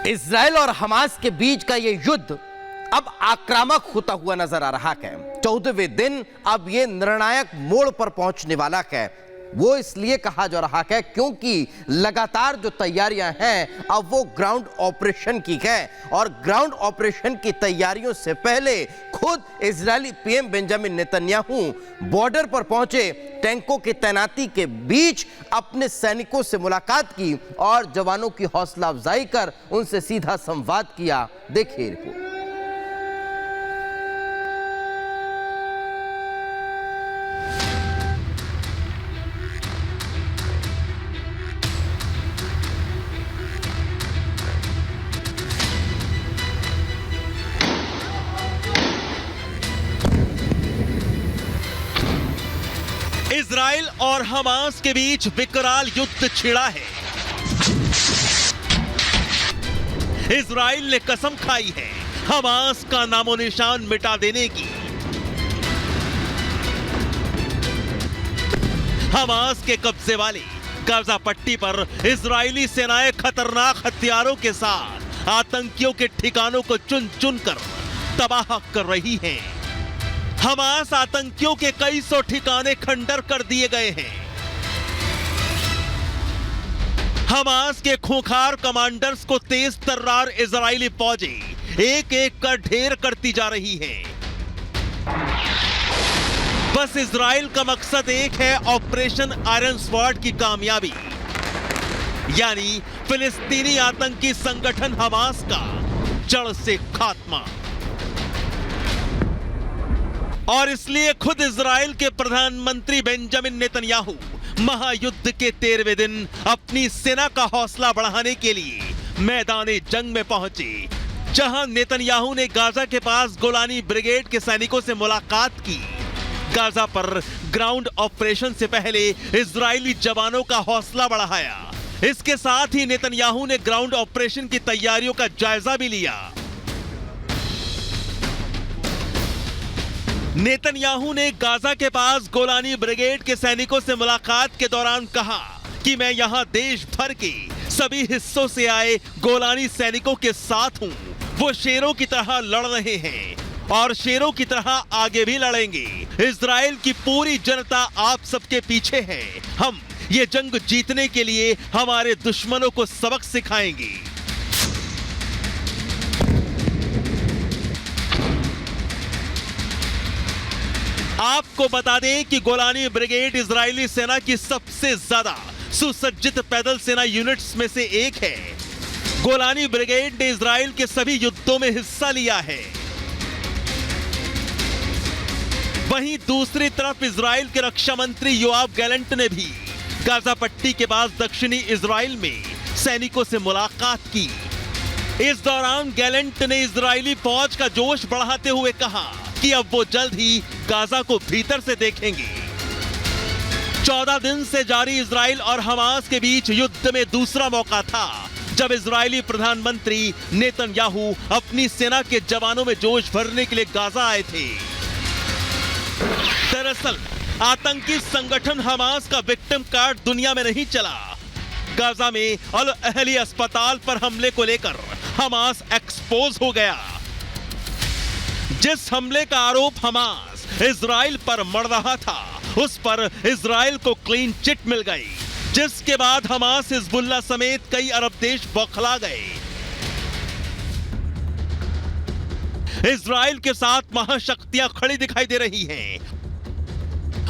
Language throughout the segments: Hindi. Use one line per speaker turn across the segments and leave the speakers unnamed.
इजराइल और हमास के बीच का यह युद्ध अब आक्रामक होता हुआ नजर आ रहा है। 14वें दिन अब यह निर्णायक मोड़ पर पहुंचने वाला है। वो इसलिए कहा जा रहा है क्योंकि लगातार जो तैयारियां हैं अब वो ग्राउंड ऑपरेशन की है, और ग्राउंड ऑपरेशन की तैयारियों से पहले खुद Israeli PM Benjamin Netanyahu border पर पहुंचे, टैंकों की तैनाती के बीच अपने सैनिकों से मुलाकात की और जवानों की हौसला अफजाई कर उनसे सीधा संवाद किया। देखिए रिपोर्ट।
इजराइल और हमास के बीच विकराल युद्ध छिड़ा है। इजराइल ने कसम खाई है हमास का नामो निशान मिटा देने की। हमास के कब्जे वाली गाजा पट्टी पर इजरायली सेनाएं खतरनाक हथियारों के साथ आतंकियों के ठिकानों को चुन चुन कर तबाह कर रही हैं। हमास आतंकियों के कई सौ ठिकाने खंडर कर दिए गए हैं। हमास के खूंखार कमांडर्स को तेज तर्रार इजरायली फौजें एक एक कर ढेर करती जा रही हैं। बस इजराइल का मकसद एक है, ऑपरेशन आयरन स्वॉर्ड की कामयाबी, यानी फिलिस्तीनी आतंकी संगठन हमास का जड़ से खात्मा। और इसलिए खुद इजराइल के प्रधानमंत्री बेंजामिन नेतन्याहू महायुद्ध के 13वें दिन अपनी सेना का हौसला बढ़ाने के लिए मैदाने जंग में पहुंचे, जहां नेतन्याहू ने गाजा के पास गोलानी ब्रिगेड के सैनिकों से मुलाकात की। गाजा पर ग्राउंड ऑपरेशन से पहले इजरायली जवानों का हौसला बढ़ाया। इसके साथ ही नेतन्याहू ने ग्राउंड ऑपरेशन की तैयारियों का जायजा भी लिया। नेतन्याहू ने गाजा के पास गोलानी ब्रिगेड के सैनिकों से मुलाकात के दौरान कहा कि मैं यहां देश भर के सभी हिस्सों से आए गोलानी सैनिकों के साथ हूं। वो शेरों की तरह लड़ रहे हैं और शेरों की तरह आगे भी लड़ेंगे। इजराइल की पूरी जनता आप सबके पीछे है। हम ये जंग जीतने के लिए हमारे दुश्मनों को सबक सिखाएंगे। आपको बता दें कि गोलानी ब्रिगेड इजरायली सेना की सबसे ज्यादा सुसज्जित पैदल सेना यूनिट्स में से एक है। गोलानी ब्रिगेड ने इजराइल के सभी युद्धों में हिस्सा लिया है। वहीं दूसरी तरफ इजराइल के रक्षा मंत्री योआव गैलेंट ने भी गाजा पट्टी के पास दक्षिणी इजराइल में सैनिकों से मुलाकात की। इस दौरान गैलेंट ने इजरायली फौज का जोश बढ़ाते हुए कहा कि अब वो जल्द ही गाजा को भीतर से देखेंगे। 14 दिन से जारी इजराइल और हमास के बीच युद्ध में दूसरा मौका था जब इजरायली प्रधानमंत्री नेतन्याहू अपनी सेना के जवानों में जोश भरने के लिए गाजा आए थे। दरअसल आतंकी संगठन हमास का विक्टिम कार्ड दुनिया में नहीं चला। गाजा में अल अहली अस्पताल पर हमले को लेकर हमास एक्सपोज हो गया। जिस हमले का आरोप हमास इजराइल पर मढ़ रहा था, उस पर इजराइल को क्लीन चिट मिल गई, जिसके बाद हमास हिजबुल्लाह समेत कई अरब देश बौखला गए। इजराइल के साथ महाशक्तियां खड़ी दिखाई दे रही हैं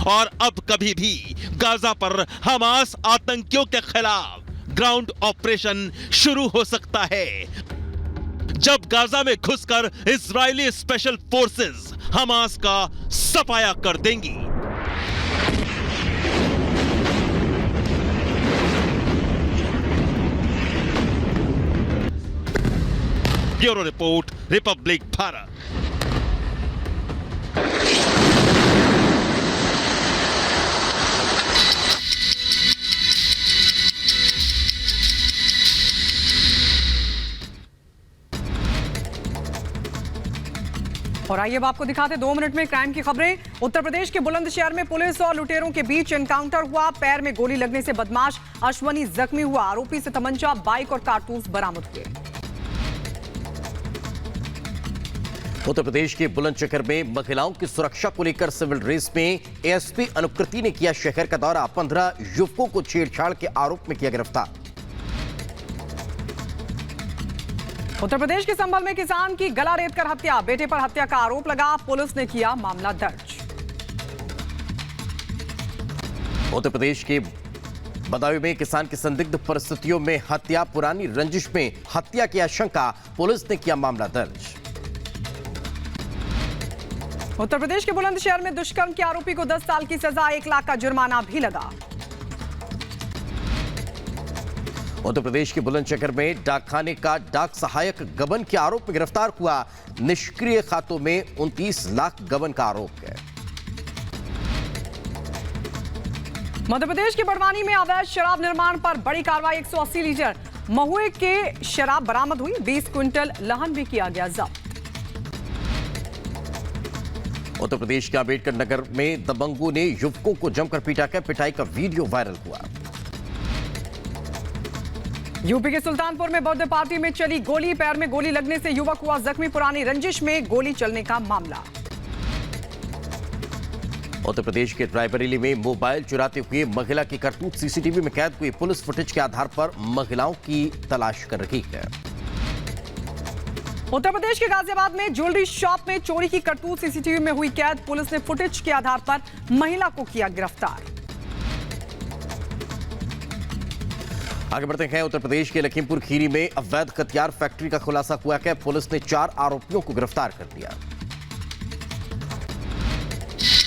और अब कभी भी गाजा पर हमास आतंकियों के खिलाफ ग्राउंड ऑपरेशन शुरू हो सकता है, जब गाजा में घुसकर इजरायली स्पेशल फोर्सेस हमास का सफाया कर देंगी। Bureau report, Republic Bharat.
और आइए अब आपको दिखाते 2 मिनट में क्राइम की खबरें। उत्तर प्रदेश के बुलंदशहर में पुलिस और लुटेरों के बीच एनकाउंटर हुआ। पैर में गोली लगने से बदमाश अश्वनी जख्मी हुआ। आरोपी से तमंचा, बाइक और कारतूस बरामद हुए।
उत्तर प्रदेश के बुलंदशहर में महिलाओं की सुरक्षा को लेकर सिविल रेस में एएसपी अनुकृति ने किया शहर का दौरा। 15 युवकों को छेड़छाड़ के आरोप में किया गिरफ्तार।
उत्तर प्रदेश के संभल में किसान की गला रेतकर हत्या, बेटे पर हत्या का आरोप लगा, पुलिस ने किया मामला दर्ज।
उत्तर प्रदेश के बदायूं में किसान की संदिग्ध परिस्थितियों में हत्या, पुरानी रंजिश में हत्या की आशंका, पुलिस ने किया मामला दर्ज।
उत्तर प्रदेश के बुलंदशहर में दुष्कर्म के आरोपी को 10 साल की सजा, 1 लाख का जुर्माना भी लगा।
उत्तर प्रदेश के बुलंदशहर में डाकखाने का डाक सहायक गबन के आरोप में गिरफ्तार हुआ। निष्क्रिय खातों में 29 लाख गबन का आरोप है।
मध्य प्रदेश के बड़वानी में अवैध शराब निर्माण पर बड़ी कार्रवाई, 180 लीटर महुए के शराब बरामद हुई, 20 क्विंटल लहन भी किया गया जब्त।
उत्तर प्रदेश के अंबेडकर नगर में दबंगों ने युवकों को जमकर पीटा, कर पिटाई का वीडियो वायरल हुआ।
यूपी के सुल्तानपुर में बर्थडे पार्टी में चली गोली, पैर में गोली लगने से युवक हुआ जख्मी, पुरानी रंजिश में गोली चलने का मामला।
उत्तर प्रदेश के रायबरेली में मोबाइल चुराते हुए महिला की करतूत सीसीटीवी में कैद हुई, पुलिस फुटेज के आधार पर महिलाओं की तलाश कर रही है।
उत्तर प्रदेश के गाजियाबाद में ज्वेलरी शॉप में चोरी की करतूत सीसीटीवी में हुई कैद, पुलिस ने फुटेज के आधार पर महिला को किया गिरफ्तार।
आगे बढ़ते हैं। उत्तर प्रदेश के लखीमपुर खीरी में अवैध हथियार फैक्ट्री का खुलासा हुआ है, पुलिस ने 4 आरोपियों को गिरफ्तार कर लिया।